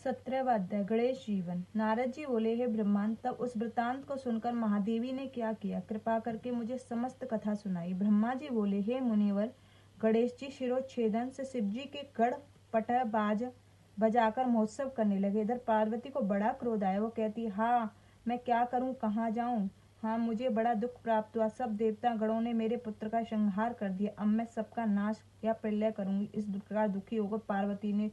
17वां अध्याय। गणेश जीवन। नारद जी बोले, हे ब्रह्मांड, तब उस वृतांत को सुनकर महादेवी ने क्या किया, कृपा करके मुझे समस्त कथा सुनाई। ब्रह्मा जी बोले, हे मुनिवर, गणेश जी शिरोच्छेदन से शिव जी के गढ़ पटह बाज बजाकर महोत्सव करने लगे। इधर पार्वती को बड़ा क्रोध आया। वो कहती, हाँ मैं क्या करूं, कहाँ जाऊं। हाँ, मुझे बड़ा दुख प्राप्त हुआ। सब देवता गणों ने मेरे पुत्र का संहार कर दिया। अब मैं सबका नाश या प्रलय करूंगी। इस प्रकार दुखी होकर पार्वती ने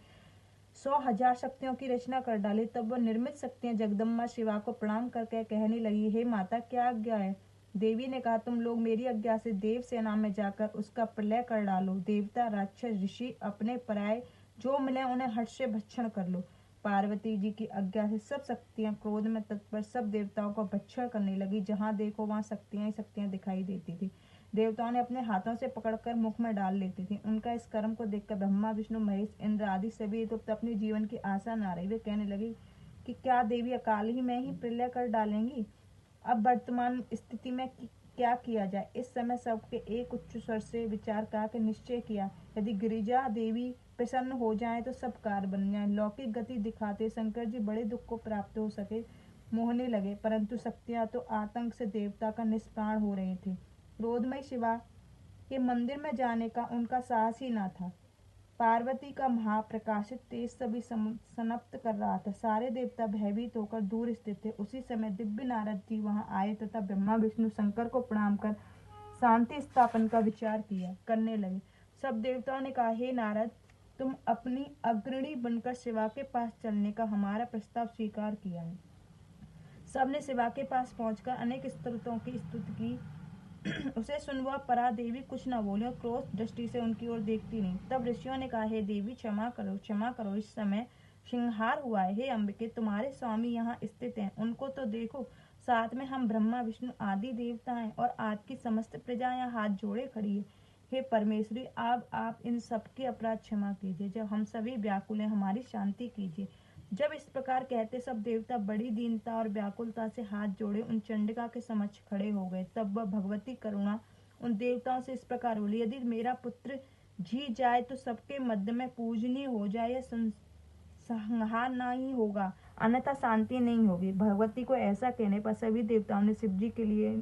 100,000 शक्तियों की रचना कर डाली। तब वह निर्मित शक्तियां जगदम्बा शिवा को प्रणाम करके कहने लगी, हे माता, क्या आज्ञा है। देवी ने कहा, तुम लोग मेरी आज्ञा से देव सेना में जाकर उसका प्रलय कर डालो। देवता, राक्षस, ऋषि, अपने पराये जो मिले उन्हें हट से भक्षण कर लो। पार्वती जी की आज्ञा से सब शक्तियां क्रोध में तत्पर सब देवताओं को भक्षण करने लगी। जहाँ देखो वहां शक्तियां ही शक्तियां दिखाई देती थी। देवताओं ने अपने हाथों से पकड़कर मुख में डाल लेती थी। उनका इस कर्म को देखकर ब्रह्मा, विष्णु, महेश, इंद्र आदि सभी तो अपने जीवन की आशा न रही। वे कहने लगे कि क्या देवी अकाल ही में ही प्रलय कर डालेंगी। अब वर्तमान स्थिति में क्या किया जाए। इस समय सबके एक उच्च स्वर से विचार करके निश्चय किया, यदि गिरिजा देवी प्रसन्न हो जाए तो सब कार्य बन जाए। लौकिक गति दिखाते शंकर जी बड़े दुख को प्राप्त हो सके मोहने लगे, परंतु शक्तियां तो आतंक से देवता का निष्प्राण हो रहे थे। क्रोधमय शिवा के मंदिर में जाने का उनका साहस ही न था। पार्वती का महाप्रकाशित तेज सभी समाप्त कर रहा था। सारे देवता भयभीत होकर दूर स्थित थे। उसी समय दिव्य नारद जी वहां आए तथा ब्रह्मा, विष्णु, शंकर को प्रणाम कर शांति स्थापन का विचार करने लगे। सब देवताओं ने कहा, हे नारद, तुम अपनी अग्रणी बनकर शिवा के पास चलने का हमारा प्रस्ताव स्वीकार किया है। सबने शिवा के पास पहुंचकर अनेक स्तुतियों की स्तुति की। उसे सुन वह परा देवी कुछ न बोली और क्रोध दृष्टि से उनकी ओर देखती नहीं। तब ऋषियों ने कहा, हे देवी, क्षमा करो, क्षमा करो, इस समय सिंहार हुआ है। हे अम्बिके, तुम्हारे स्वामी यहाँ स्थित हैं, उनको तो देखो। साथ में हम ब्रह्मा, विष्णु आदि देवता हैं और आपकी समस्त प्रजा यहाँ हाथ जोड़े खड़ी है। हे परमेश्वरी, आप इन सबके अपराध क्षमा कीजिए। जब हम सभी व्याकुल हैं, हमारी शांति कीजिए। जब इस प्रकार कहते सब देवता बड़ी दीनता और व्याकुलता से हाथ जोड़े उन चंडिका के समक्ष खड़े हो गए। तब वह भगवती करुणा उन देवताओं से इस प्रकार बोली, यदि मेरा पुत्र जी जाए तो सबके मध्य में पूजनीय हो जाए, या संहार नहीं होगा, अन्यथा शांति नहीं होगी। भगवती को ऐसा कहने पर सभी देवताओं ने शिव जी के लिए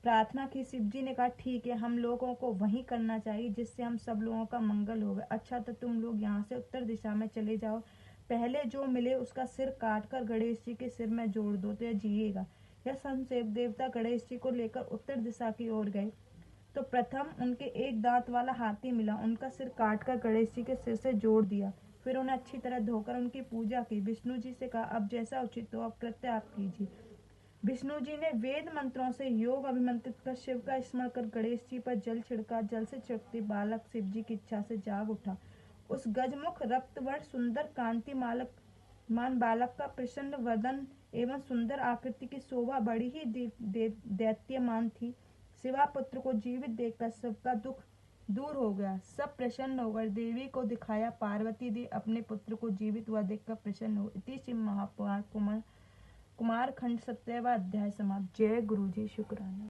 प्रार्थना की। शिव जी ने कहा, ठीक है, हम लोगों को वही करना चाहिए जिससे हम सब लोगों का मंगल होगा। अच्छा, तो तुम लोग यहाँ से उत्तर दिशा में चले जाओ। पहले जो मिले उसका सिर काटकर गणेश जी के सिर में जोड़ दो तो यह जिएगा। यह संक्षेप देवता गणेश जी को लेकर उत्तर दिशा की ओर गए तो प्रथम उनके एक दांत वाला हाथी मिला। उनका सिर काटकर गणेश जी के सिर से जोड़ दिया। फिर उन्हें अच्छी तरह धोकर उनकी पूजा की। विष्णु जी से कहा, अब जैसा उचित हो, अब कृत्य आप कीजिए। विष्णु जी ने वेद मंत्रों से योग अभिमंत्रित कर शिव का स्मरण कर गणेश जी पर जल छिड़का। जल से छिड़कते बालक शिव जी की इच्छा से जाग उठा। उस गजमुख रक्तवर्ण सुंदर कांति मान बालक का प्रसन्न वदन एवं सुंदर आकृति की शोभा बड़ी ही दैत्यमान थी। शिवा पुत्र को जीवित देखकर सबका दुख दूर हो गया। सब प्रसन्न होकर देवी को दिखाया। पार्वती देवी अपने पुत्र को जीवित हुआ देखकर प्रसन्न हो। इति श्री महापुराण कुमार खंड 17वां अध्याय समाप्त। जय गुरु जी, शुक्राना।